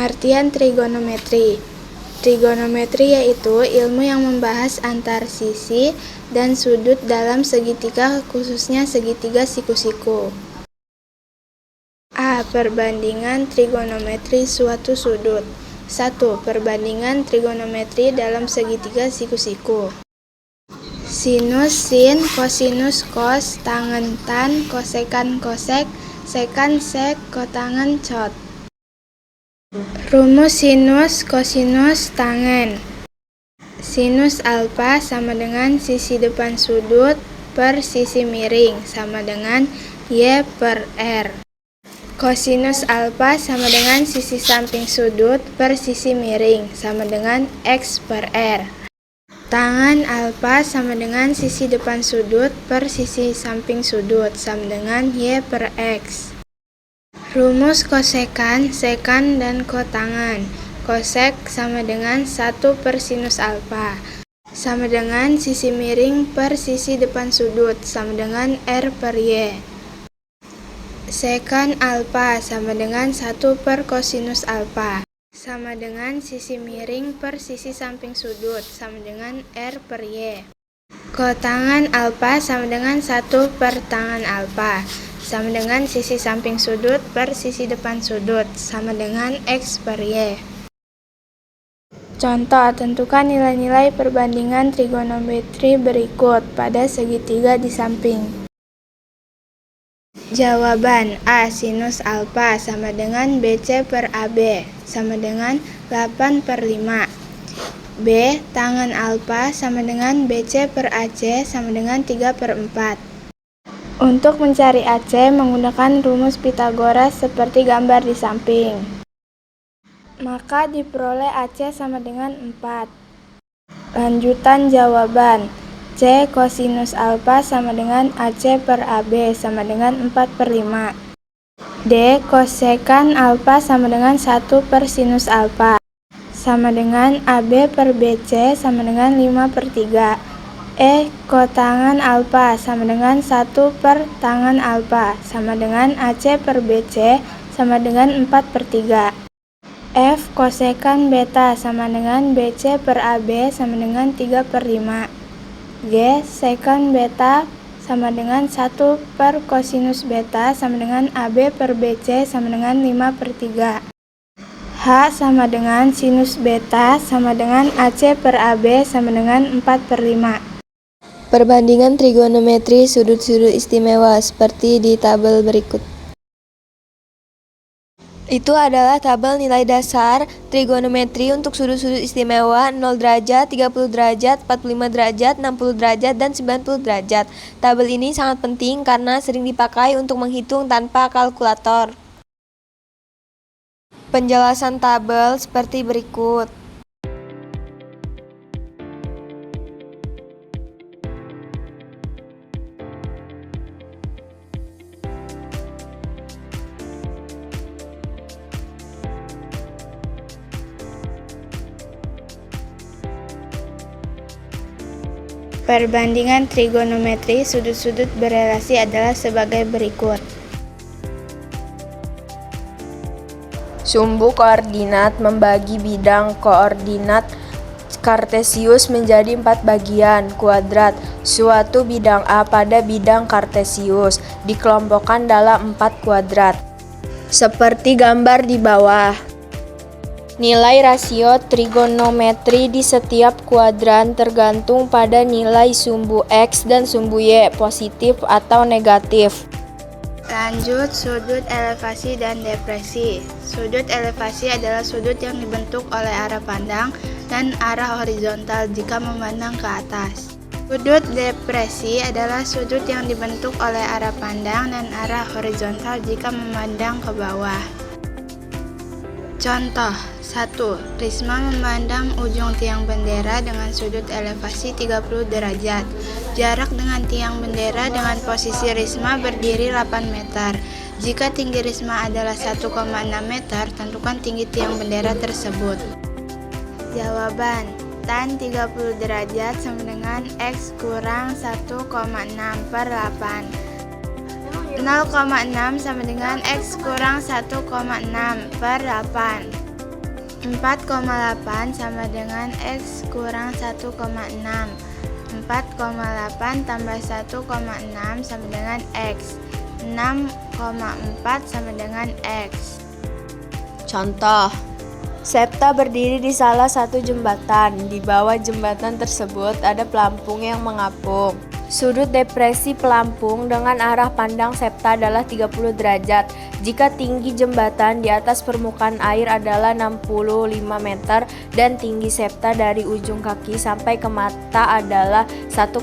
Pengertian trigonometri. Trigonometri yaitu ilmu yang membahas antar sisi dan sudut dalam segitiga, khususnya segitiga siku-siku. A. Perbandingan trigonometri suatu sudut. 1. Perbandingan trigonometri dalam segitiga siku-siku. Sinus sin, kosinus kos, tangen tan, kosekan kosek, sekan sek, kotangen cot. Rumus sinus kosinus tangen. Sinus alfa sama dengan sisi depan sudut per sisi miring sama dengan Y per R. Kosinus alfa sama dengan sisi samping sudut per sisi miring sama dengan X per R. Tangen alfa sama dengan sisi depan sudut per sisi samping sudut sama dengan Y per X. Rumus kosekan, sekan, dan kotangen. Kosek sama dengan 1 per sinus alfa, sama dengan sisi miring per sisi depan sudut, sama dengan R per Y. Sekan alfa sama dengan 1 per kosinus alfa, sama dengan sisi miring per sisi samping sudut, sama dengan R per Y. Kotangen alfa sama dengan 1 per tangen alfa, sama dengan sisi samping sudut per sisi depan sudut, sama dengan X per Y. Contoh, tentukan nilai-nilai perbandingan trigonometri berikut pada segitiga di samping. Jawaban A. Sinus alfa sama dengan BC per AB, sama dengan 8 per 5. B. Tangen alfa sama dengan BC per AC, sama dengan 3 per 4. Untuk mencari AC menggunakan rumus Pythagoras seperti gambar di samping. Maka diperoleh AC sama dengan 4. Lanjutan jawaban. C kosinus alfa sama dengan AC per AB sama dengan 4 per 5. D kosekan alfa sama dengan 1 per sinus alfa sama dengan AB per BC sama dengan 5 per 3. E kotangen alfa sama dengan 1 per tangen alfa sama dengan AC per BC sama dengan 4 per 3. F kosekan beta sama dengan BC per AB sama dengan 3 per 5. G sekan beta sama dengan 1 per kosinus beta sama dengan AB per BC sama dengan 5 per 3. H sama dengan sinus beta sama dengan AC per AB sama dengan 4 per 5. Perbandingan trigonometri sudut-sudut istimewa seperti di tabel berikut. Itu adalah tabel nilai dasar trigonometri untuk sudut-sudut istimewa 0 derajat, 30 derajat, 45 derajat, 60 derajat, dan 90 derajat. Tabel ini sangat penting karena sering dipakai untuk menghitung tanpa kalkulator. Penjelasan tabel seperti berikut. Perbandingan trigonometri sudut-sudut berelasi adalah sebagai berikut. Sumbu koordinat membagi bidang koordinat kartesius menjadi 4 bagian kuadrat. Suatu bidang A pada bidang kartesius dikelompokkan dalam 4 kuadrat. Seperti gambar di bawah. Nilai rasio trigonometri di setiap kuadran tergantung pada nilai sumbu X dan sumbu Y, positif atau negatif. Lanjut, sudut elevasi dan depresi. Sudut elevasi adalah sudut yang dibentuk oleh arah pandang dan arah horizontal jika memandang ke atas. Sudut depresi adalah sudut yang dibentuk oleh arah pandang dan arah horizontal jika memandang ke bawah. Contoh 1. Risma memandang ujung tiang bendera dengan sudut elevasi 30 derajat. Jarak dengan tiang bendera dengan posisi Risma berdiri 8 meter. Jika tinggi Risma adalah 1,6 meter, tentukan tinggi tiang bendera tersebut. Jawaban. Tan 30 derajat sama dengan X kurang 1,6 per 8. 0,6 sama dengan X kurang 1,6 per 8. 4,8 sama dengan X kurang 1,6. 4,8 tambah 1,6 sama dengan X. 6,4 sama dengan X. Contoh, Septa berdiri di salah satu jembatan. Di bawah jembatan tersebut ada pelampung yang mengapung. Sudut depresi pelampung dengan arah pandang Septa adalah 30 derajat. Jika tinggi jembatan di atas permukaan air adalah 65 meter dan tinggi Septa dari ujung kaki sampai ke mata adalah 1,5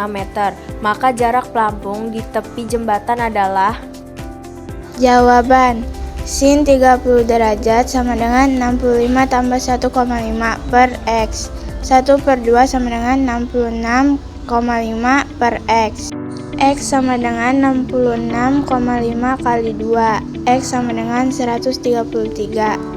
meter, maka jarak pelampung di tepi jembatan adalah... Jawaban: sin 30 derajat sama dengan 65 tambah 1,5 per X. 1 per 2 sama dengan 66,5 per X. X sama dengan 66,5 kali 2. X sama dengan 133.